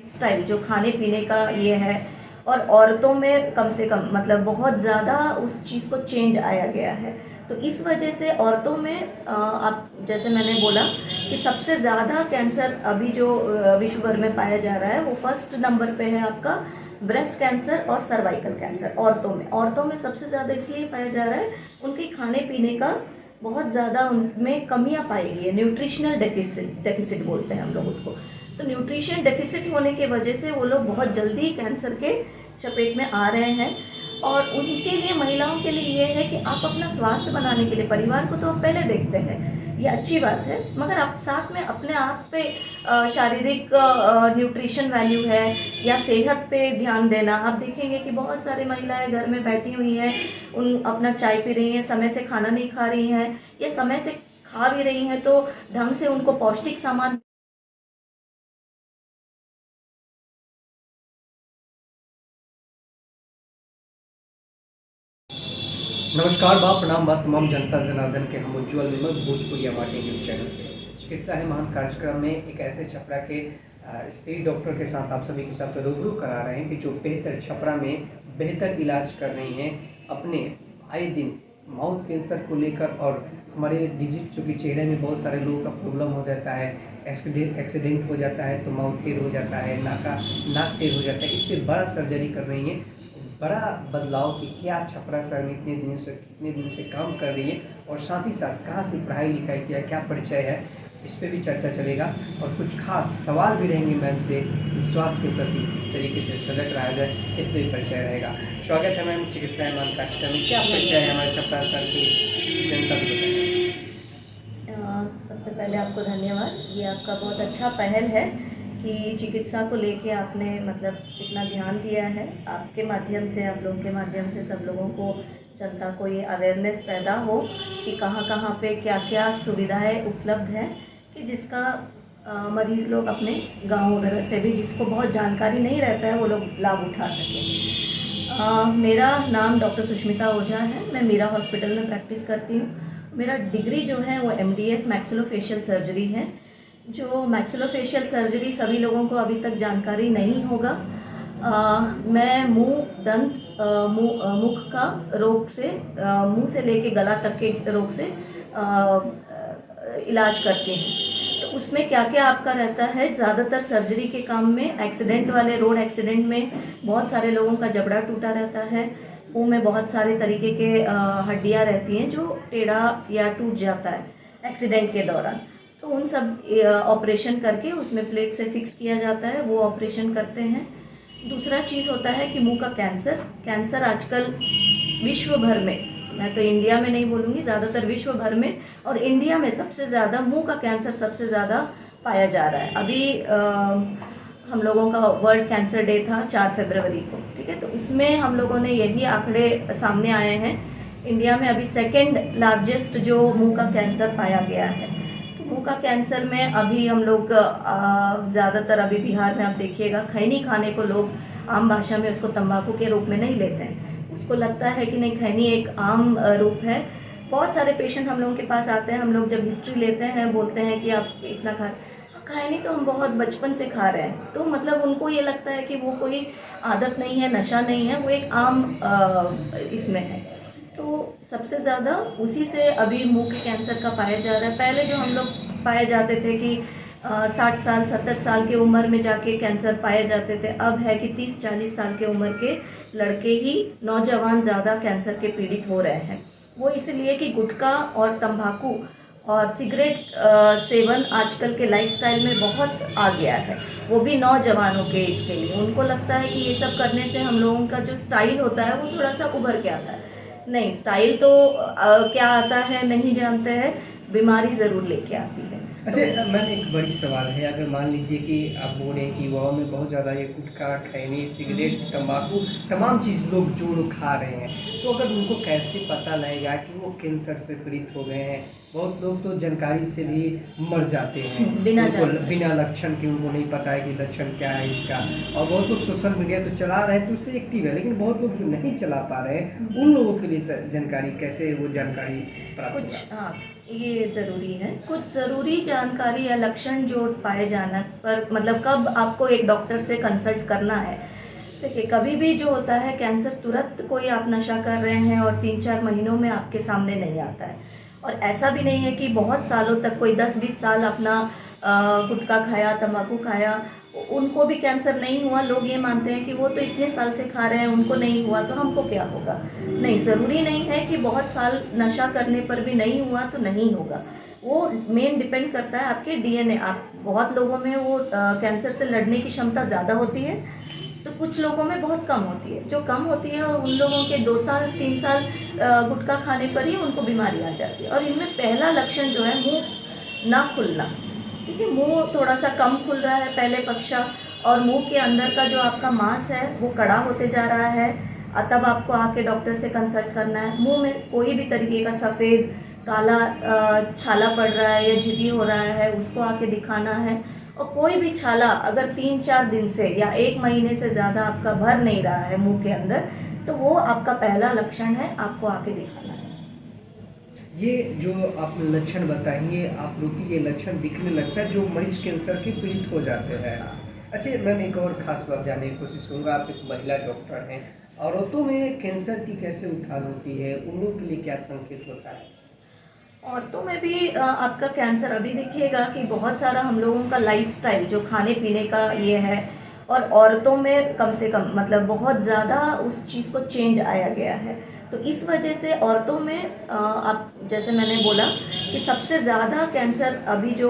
Style जो खाने पीने का ये है, और औरतों में कम से कम मतलब बहुत ज़्यादा उस चीज़ को चेंज आया गया है। तो इस वजह से औरतों में आप जैसे मैंने बोला कि सबसे ज़्यादा कैंसर अभी जो विश्व भर में पाया जा रहा है वो फर्स्ट नंबर पे है आपका ब्रेस्ट कैंसर और सर्वाइकल कैंसर। औरतों में सबसे ज़्यादा इसलिए पाया जा रहा है उनके खाने पीने का बहुत ज़्यादा उनमें कमियां पाई गई है। न्यूट्रिशनल डेफिसिट बोलते हैं हम लोग उसको। तो न्यूट्रिशन डेफिसिट होने की वजह से वो लोग बहुत जल्दी कैंसर के चपेट में आ रहे हैं। और उनके लिए, महिलाओं के लिए ये है कि आप अपना स्वास्थ्य बनाने के लिए, परिवार को तो आप पहले देखते हैं, ये अच्छी बात है, मगर आप साथ में अपने आप पे शारीरिक न्यूट्रिशन वैल्यू है या सेहत पे ध्यान देना। आप देखेंगे कि बहुत सारी महिलाएं घर में बैठी हुई हैं, उन अपना चाय पी रही हैं, समय से खाना नहीं खा रही हैं, या समय से खा भी रही हैं तो ढंग से उनको पौष्टिक सामान। नमस्कार बा, प्रणाम बा तमाम जनता जनार्दन के हम उज्ज्वल निर्मल भोजपुरी माटी न्यूज चैनल से चिकित्सा है महान कार्यक्रम में एक ऐसे छपरा के स्त्री डॉक्टर के साथ आप सभी के साथ रूबरू करा रहे हैं कि जो बेहतर छपरा में बेहतर इलाज कर रही हैं अपने आए दिन माउथ कैंसर को लेकर। और हमारे डिजीज जो कि चेहरे में बहुत सारे लोगों का प्रॉब्लम हो जाता है, एक्सीडेंट हो जाता है तो माउथ टेढ़ हो जाता है, नाक टेढ़ हो जाता है, इस पर बड़ा सर्जरी कर रही हैं। बड़ा बदलाव कि क्या छपरा शहर में कितने दिन से काम कर रही है और साथ ही साथ कहाँ से पढ़ाई लिखाई किया, क्या परिचय है, इस पर भी चर्चा चलेगा। और कुछ खास सवाल भी रहेंगे मैम से, स्वास्थ्य के प्रति किस तरीके से सजग रहा जाए, इस पर भी परिचय रहेगा। स्वागत है मैम चिकित्सा एवं कार्यक्रम में। क्या परिचय है हमारे छपरा शहर की जनता को बताइए। सबसे पहले आपको धन्यवाद, ये आपका बहुत अच्छा पहल है कि चिकित्सा को लेके आपने मतलब इतना ध्यान दिया है। आपके माध्यम से, आप लोगों के माध्यम से सब लोगों को, जनता को ये अवेयरनेस पैदा हो कि कहाँ कहाँ पे क्या क्या सुविधाएं उपलब्ध हैं, कि जिसका मरीज़ लोग अपने गांव वगैरह से भी, जिसको बहुत जानकारी नहीं रहता है, वो लोग लाभ उठा सकें। मेरा नाम डॉक्टर सुष्मिता ओझा है, मैं मीरा हॉस्पिटल में प्रैक्टिस करती हूँ। मेरा डिग्री जो है वो MDS मैक्सिलोफेशियल सर्जरी है। जो मैक्सिलोफेशियल सर्जरी सभी लोगों को अभी तक जानकारी नहीं होगा। मैं मुख का रोग से, मुंह से लेके गला तक के रोग से इलाज करती हूँ। तो उसमें क्या क्या आपका रहता है, ज़्यादातर सर्जरी के काम में एक्सीडेंट वाले, रोड एक्सीडेंट में बहुत सारे लोगों का जबड़ा टूटा रहता है, मुंह में बहुत सारे तरीके के हड्डियाँ रहती हैं जो टेढ़ा या टूट जाता है एक्सीडेंट के दौरान। तो उन सब ऑपरेशन करके उसमें प्लेट से फिक्स किया जाता है, वो ऑपरेशन करते हैं। दूसरा चीज़ होता है कि मुंह का कैंसर आजकल विश्व भर में, मैं तो इंडिया में नहीं बोलूँगी, ज़्यादातर विश्व भर में, और इंडिया में सबसे ज़्यादा मुंह का कैंसर सबसे ज़्यादा पाया जा रहा है। अभी हम लोगों का वर्ल्ड कैंसर डे था 4 फरवरी को, ठीक है। तो उसमें हम लोगों ने यही आंकड़े सामने आए हैं, इंडिया में अभी सेकेंड लार्जेस्ट जो मुंह का कैंसर पाया गया है। मुंह का कैंसर में अभी हम लोग ज़्यादातर अभी बिहार में आप देखिएगा, खैनी खाने को लोग आम भाषा में उसको तंबाकू के रूप में नहीं लेते हैं। उसको लगता है कि नहीं, खैनी एक आम रूप है। बहुत सारे पेशेंट हम लोगों के पास आते हैं, हम लोग जब हिस्ट्री लेते हैं बोलते हैं कि आप इतना खैनी तो हम बहुत बचपन से खा रहे हैं। तो मतलब उनको ये लगता है कि वो कोई आदत नहीं है, नशा नहीं है, वो एक आम इसमें है। तो सबसे ज़्यादा उसी से अभी मुंह के कैंसर का पाया जा रहा है। पहले जो हम लोग पाए जाते थे कि 60 साल 70 साल की उम्र में जाके कैंसर पाए जाते थे, अब है कि 30-40 साल के उम्र के लड़के ही, नौजवान ज़्यादा कैंसर के पीड़ित हो रहे हैं। वो इसलिए कि गुटखा और तंबाकू और सिगरेट सेवन आजकल के लाइफस्टाइल में बहुत आ गया है, वो भी नौजवानों के इसके लिए। उनको लगता है कि ये सब करने से हम लोगों का जो स्टाइल होता है वो थोड़ा सा उभर के आता है। नहीं, स्टाइल तो क्या आता है नहीं जानते हैं, बीमारी ज़रूर लेके आती है। अच्छा मैम, एक बड़ी सवाल है, अगर मान लीजिए कि आप बोल रहे हैं कि युवाओं में बहुत ज़्यादा ये गुटखा, खैनी, सिगरेट, तंबाकू, तमाम चीज़ लोग जो खा रहे हैं, तो अगर उनको कैसे पता लगेगा कि वो कैंसर से पीड़ित हो गए हैं? बहुत लोग तो जानकारी से भी मर जाते हैं बिना लक्षण के, उनको नहीं पता है कि लक्षण क्या है इसका। और बहुत लोग सोशल मीडिया तो चला रहे हैं तो उससे एक्टिव है, लेकिन बहुत लोग जो नहीं चला पा रहे हैं, उन लोगों के लिए जानकारी कैसे, वो जानकारी प्राप्त होगा? ये ज़रूरी है। कुछ ज़रूरी जानकारी या लक्षण जो पाए जाना पर मतलब कब आपको एक डॉक्टर से कंसल्ट करना है। देखिए, कभी भी जो होता है कैंसर तुरंत कोई आप नशा कर रहे हैं और 3-4 महीनों में आपके सामने नहीं आता है। और ऐसा भी नहीं है कि बहुत सालों तक कोई 10-20 साल अपना गुटखा खाया, तम्बाकू खाया, उनको भी कैंसर नहीं हुआ। लोग ये मानते हैं कि वो तो इतने साल से खा रहे हैं, उनको नहीं हुआ तो हमको क्या होगा। नहीं, ज़रूरी नहीं है कि बहुत साल नशा करने पर भी नहीं हुआ तो नहीं होगा। वो मेन डिपेंड करता है आपके डीएनए। आप बहुत लोगों में वो कैंसर से लड़ने की क्षमता ज़्यादा होती है, तो कुछ लोगों में बहुत कम होती है। जो कम होती है और उन लोगों के 2 साल 3 साल गुटखा खाने पर ही उनको बीमारी आ जाती है। और इनमें पहला लक्षण जो है मुँह ना खुलना। ठीक है, मुँह थोड़ा सा कम खुल रहा है पहले पक्षा, और मुँह के अंदर का जो आपका मांस है वो कड़ा होते जा रहा है। तब आपको आके डॉक्टर से कंसल्ट करना है। मुँह में कोई भी तरीके का सफ़ेद काला छाला पड़ रहा है या झिरी हो रहा है, उसको आके दिखाना है। और कोई भी छाला अगर 3-4 दिन से या 1 महीने से ज़्यादा आपका भर नहीं रहा है मुंह के अंदर, तो वो आपका पहला लक्षण है, आपको आके दिखाना है। ये जो आपने लक्षण बताइए, आप लोग की ये लक्षण दिखने लगता है जो मरीज कैंसर के पीड़ित हो जाते हैं। अच्छा मैम, एक और ख़ास बात जानने की कोशिश करूँगा। आप एक महिला डॉक्टर हैं, औरतों में कैंसर की कैसे उठान होती है, उन लोगों के लिए क्या संकेत होता है? औरतों में भी आपका कैंसर अभी देखिएगा कि बहुत सारा हम लोगों का लाइफस्टाइल जो खाने पीने का ये है, और औरतों में कम से कम मतलब बहुत ज़्यादा उस चीज़ को चेंज आया गया है। तो इस वजह से औरतों में आप जैसे मैंने बोला कि सबसे ज़्यादा कैंसर अभी जो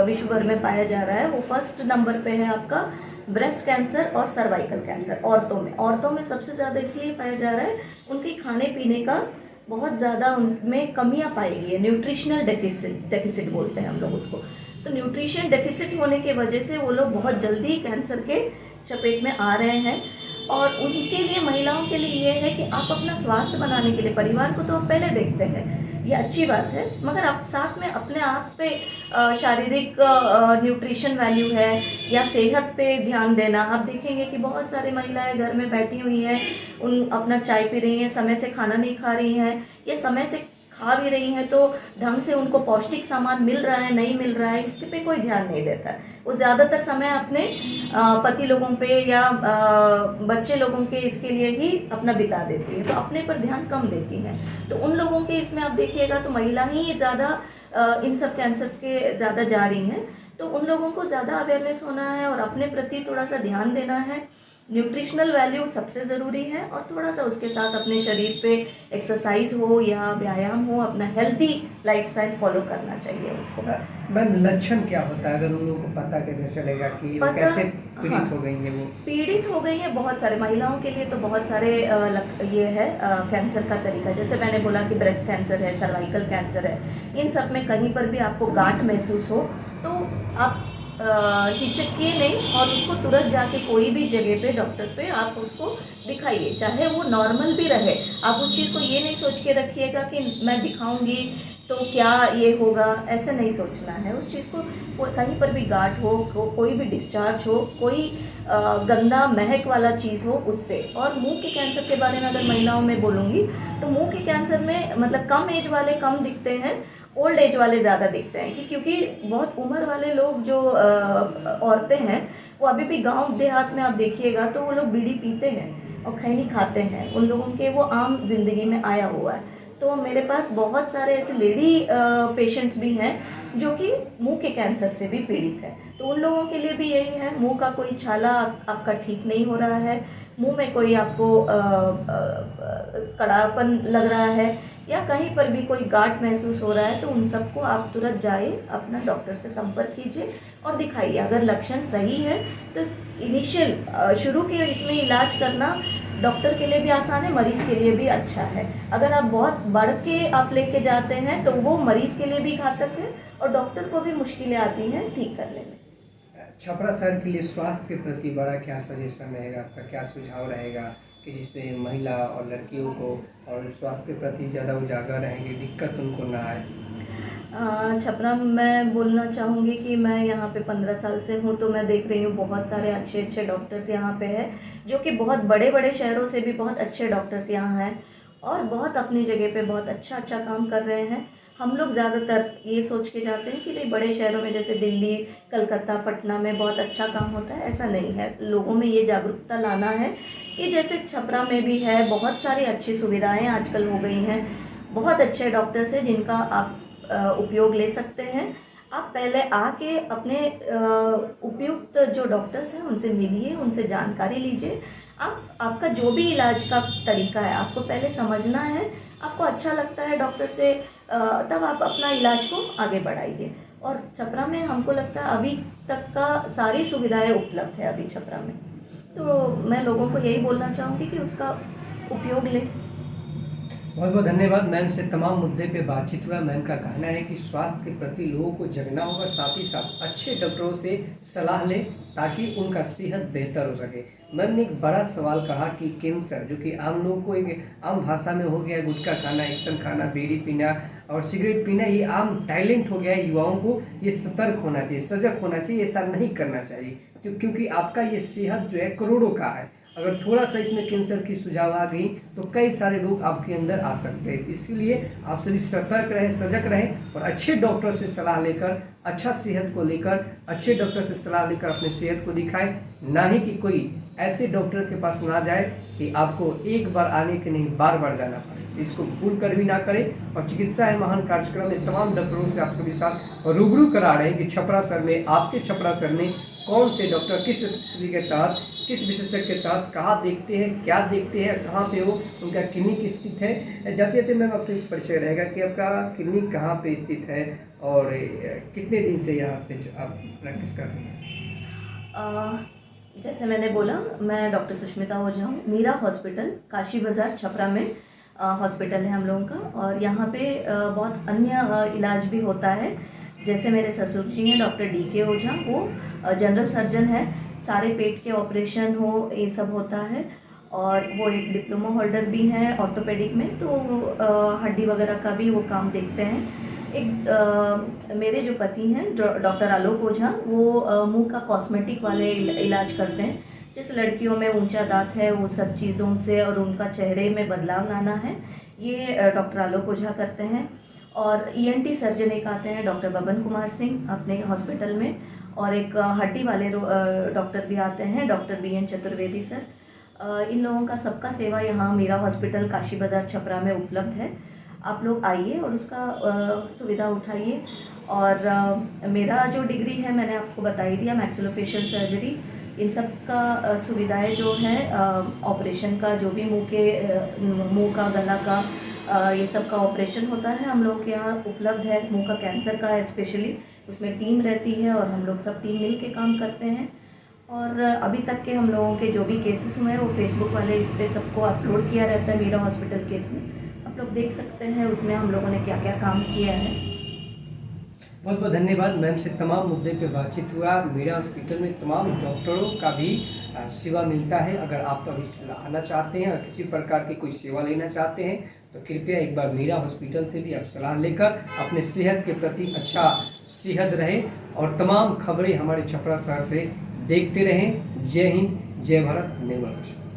विश्व भर में पाया जा रहा है वो फर्स्ट नंबर पे है आपका ब्रेस्ट कैंसर और सर्वाइकल कैंसर। औरतों में सबसे ज़्यादा इसलिए पाया जा रहा है उनके खाने पीने का बहुत ज़्यादा उनमें कमियां पाई गई है। न्यूट्रिशनल डेफिसिट बोलते हैं हम लोग उसको। तो न्यूट्रिशन डेफिसिट होने की वजह से वो लोग बहुत जल्दी कैंसर के चपेट में आ रहे हैं। और उनके लिए, महिलाओं के लिए ये है कि आप अपना स्वास्थ्य बनाने के लिए, परिवार को तो आप पहले देखते हैं, ये अच्छी बात है, मगर आप साथ में अपने आप पे शारीरिक न्यूट्रिशन वैल्यू है या सेहत पे ध्यान देना। आप देखेंगे कि बहुत सारी महिलाएं घर में बैठी हुई हैं, उन अपना चाय पी रही हैं, समय से खाना नहीं खा रही हैं, या समय से खा भी रही हैं तो ढंग से उनको पौष्टिक सामान मिल रहा है नहीं मिल रहा है, इसके पे कोई ध्यान नहीं देता। वो ज़्यादातर समय अपने पति लोगों पे या बच्चे लोगों के इसके लिए ही अपना बिता देती है, तो अपने पर ध्यान कम देती हैं। तो उन लोगों के इसमें आप देखिएगा तो महिला ही ज़्यादा इन सब कैंसर्स के ज़्यादा जा रही हैं। तो उन लोगों को ज़्यादा अवेयरनेस होना है और अपने प्रति थोड़ा सा ध्यान देना है। न्यूट्रिशनल वैल्यू सबसे ज़रूरी है, और थोड़ा सा उसके साथ अपने शरीर पे एक्सरसाइज हो या व्यायाम हो, अपना हेल्दी लाइफस्टाइल फॉलो करना चाहिए उसको। मैम, लक्षण क्या होता है, अगर उन लोगों को पता कैसे चलेगा कि वो कैसे पीड़ित हो गई हैं? वो पीड़ित हो गई हैं बहुत सारे महिलाओं के लिए तो बहुत सारे ये है कैंसर का तरीका। जैसे मैंने बोला कि ब्रेस्ट कैंसर है, सर्वाइकल कैंसर है, इन सब में कहीं पर भी आपको गांठ महसूस हो तो आप हिचकिए नहीं और उसको तुरंत जाके कोई भी जगह पे डॉक्टर पे आप उसको दिखाइए, चाहे वो नॉर्मल भी रहे। आप उस चीज़ को ये नहीं सोच के रखिएगा कि मैं दिखाऊंगी तो क्या ये होगा, ऐसे नहीं सोचना है। उस चीज़ को कहीं पर भी गांठ हो, कोई भी डिस्चार्ज हो, कोई गंदा महक वाला चीज़ हो उससे। और मुंह के कैंसर के बारे में अगर महिलाओं में बोलूँगी तो मुंह के कैंसर में मतलब कम एज वाले कम दिखते हैं, ओल्ड एज वाले ज़्यादा दिखते हैं, क्योंकि बहुत उम्र वाले लोग जो औरतें हैं वो अभी भी गांव देहात में आप देखिएगा तो वो लोग बीड़ी पीते हैं और खैनी खाते हैं, उन लोगों के वो आम जिंदगी में आया हुआ है। तो मेरे पास बहुत सारे ऐसे लेडी पेशेंट्स भी हैं जो कि मुंह के कैंसर से भी पीड़ित हैं। तो उन लोगों के लिए भी यही है, मुंह का कोई छाला आपका ठीक नहीं हो रहा है, मुंह में कोई आपको कड़ापन लग रहा है या कहीं पर भी कोई गांठ महसूस हो रहा है, तो उन सबको आप तुरंत जाइए, अपना डॉक्टर से संपर्क कीजिए और दिखाइए। अगर लक्षण सही है तो इनिशियल शुरू के इसमें इलाज करना डॉक्टर के लिए भी आसान है, मरीज़ के लिए भी अच्छा है। अगर आप बहुत बढ़ के आप लेके जाते हैं तो वो मरीज़ के लिए भी घातक है और डॉक्टर को भी मुश्किलें आती हैं ठीक करने में। छपरा शहर के लिए स्वास्थ्य के प्रति बड़ा क्या सजेशन रहेगा, आपका क्या सुझाव रहेगा कि जिसमें महिला और लड़कियों को और स्वास्थ्य के प्रति ज़्यादा उजागर रहेंगे, दिक्कत उनको ना आए? छपरा मैं बोलना चाहूँगी कि मैं यहाँ पे 15 साल से हूँ, तो मैं देख रही हूँ बहुत सारे अच्छे अच्छे डॉक्टर्स यहाँ पे हैं, जो कि बहुत बड़े बड़े शहरों से भी बहुत अच्छे डॉक्टर्स यहाँ हैं और बहुत अपनी जगह पे बहुत अच्छा काम कर रहे हैं। हम लोग ज़्यादातर ये सोच के जाते हैं कि नहीं, बड़े शहरों में जैसे दिल्ली, कलकत्ता, पटना में बहुत अच्छा काम होता है, ऐसा नहीं है। लोगों में ये जागरूकता लाना है कि जैसे छपरा में भी है, बहुत सारी अच्छी सुविधाएं आजकल हो गई हैं, बहुत अच्छे डॉक्टर्स हैं जिनका आप उपयोग ले सकते हैं। आप पहले आके अपने उपयुक्त जो डॉक्टर्स हैं उनसे मिलिए, उनसे जानकारी लीजिए। आपका जो भी इलाज का तरीका है आपको पहले समझना है, आपको अच्छा लगता है डॉक्टर से, तब आप अपना इलाज को आगे बढ़ाइए। और छपरा में हमको लगता है अभी तक का सारी सुविधाएं उपलब्ध है अभी छपरा में, तो मैं लोगों को यही बोलना चाहूँगी कि उसका उपयोग लें। बहुत बहुत धन्यवाद मैम से तमाम मुद्दे पे बातचीत हुआ। मैम का कहना है कि स्वास्थ्य के प्रति लोगों को जगना होगा, साथ ही साथ अच्छे डॉक्टरों से सलाह लें ताकि उनका सेहत बेहतर हो सके। मैम ने एक बड़ा सवाल कहा कि कैंसर, जो कि आम लोगों को एक आम भाषा में हो गया, गुटखा खाना, एक्शन खाना, बीड़ी पीना और सिगरेट पीना, ये आम टैलेंट हो गया है युवाओं को। ये सतर्क होना चाहिए, सजग होना चाहिए, ऐसा नहीं करना चाहिए क्योंकि आपका ये सेहत जो है करोड़ों का है। अगर थोड़ा सा इसमें कैंसर की सुझाव आ गई तो कई सारे रोग आपके अंदर आ सकते हैं। इसलिए आप सभी सतर्क रहें, सजग रहें और अच्छे डॉक्टर से सलाह लेकर, अच्छा सेहत को लेकर अच्छे डॉक्टर से सलाह लेकर अपने सेहत को दिखाएं, ना ही कि कोई ऐसे डॉक्टर के पास ना जाए कि आपको एक बार आने के नहीं बार बार जाना पड़े। इसको भूल कर भी ना करें। और चिकित्सा है महान कार्यक्रम में तमाम डॉक्टरों से आपके भी साथ रूबरू करा रहे हैं कि छपरा शहर में, आपके छपरा शहर में कौन से डॉक्टर किस स्थिति के तहत, किस विशेषज्ञ के तहत कहाँ देखते हैं, क्या देखते हैं, कहाँ पे वो उनका क्लिनिक स्थित है। जाते जाते मैम आपसे एक परिचय रहेगा कि आपका क्लिनिक कहाँ पे स्थित है और कितने दिन से यहाँ से आप प्रैक्टिस कर रही हैं। जैसे मैंने बोला, मैं डॉक्टर सुष्मिता ओझा हूँ। मीरा हॉस्पिटल, काशी बाज़ार, छपरा में हॉस्पिटल है हम लोगों का। और यहाँ पे बहुत अन्य इलाज भी होता है। जैसे मेरे ससुर जी हैं डॉक्टर DK ओझा, वो जनरल सर्जन है, सारे पेट के ऑपरेशन हो ये सब होता है। और वो एक डिप्लोमा होल्डर भी हैं ऑर्थोपेडिक में, तो हड्डी वगैरह का भी वो काम देखते हैं। एक मेरे जो पति हैं डॉक्टर आलोक ओझा, वो मुंह का कॉस्मेटिक वाले इलाज करते हैं। जिस लड़कियों में ऊंचा दांत है वो सब चीज़ों से और उनका चेहरे में बदलाव लाना है, ये डॉक्टर आलोक ओझा करते हैं। और ENT सर्जन एक आते हैं डॉक्टर बबन कुमार सिंह अपने हॉस्पिटल में। और एक हड्डी वाले डॉक्टर भी आते हैं डॉक्टर BN चतुर्वेदी सर। इन लोगों का सबका सेवा यहाँ मीरा हॉस्पिटल काशी बाज़ार छपरा में उपलब्ध है। आप लोग आइए और उसका सुविधा उठाइए। और मेरा जो डिग्री है मैंने आपको बता ही दिया, मैक्सिलोफेशियल सर्जरी, इन सब का सुविधाएं जो है ऑपरेशन का, जो भी मुंह का, गला का, ये सब का ऑपरेशन होता है हम लोग के यहाँ उपलब्ध है। मुंह का कैंसर का स्पेशली, उसमें टीम रहती है और हम लोग सब टीम मिल के काम करते हैं। और अभी तक के हम लोगों के जो भी केसेस हुए हैं वो फेसबुक वाले इस पर सबको अपलोड किया रहता है। मीरा हॉस्पिटल केस में आप लोग देख सकते हैं उसमें हम लोगों ने क्या क्या काम किया है। बहुत बहुत धन्यवाद मैम से तमाम मुद्दे पे बातचीत हुआ। मीरा हॉस्पिटल में तमाम डॉक्टरों का भी सेवा मिलता है। अगर आप कभी आना चाहते हैं और किसी प्रकार की कोई सेवा लेना चाहते हैं तो कृपया एक बार मीरा हॉस्पिटल से भी आप सलाह लेकर अपने सेहत के प्रति अच्छा सेहत रहें। और तमाम खबरें हमारे छपरा शहर से देखते रहें। जय हिंद, जय भारत, जय महाराष्ट्र।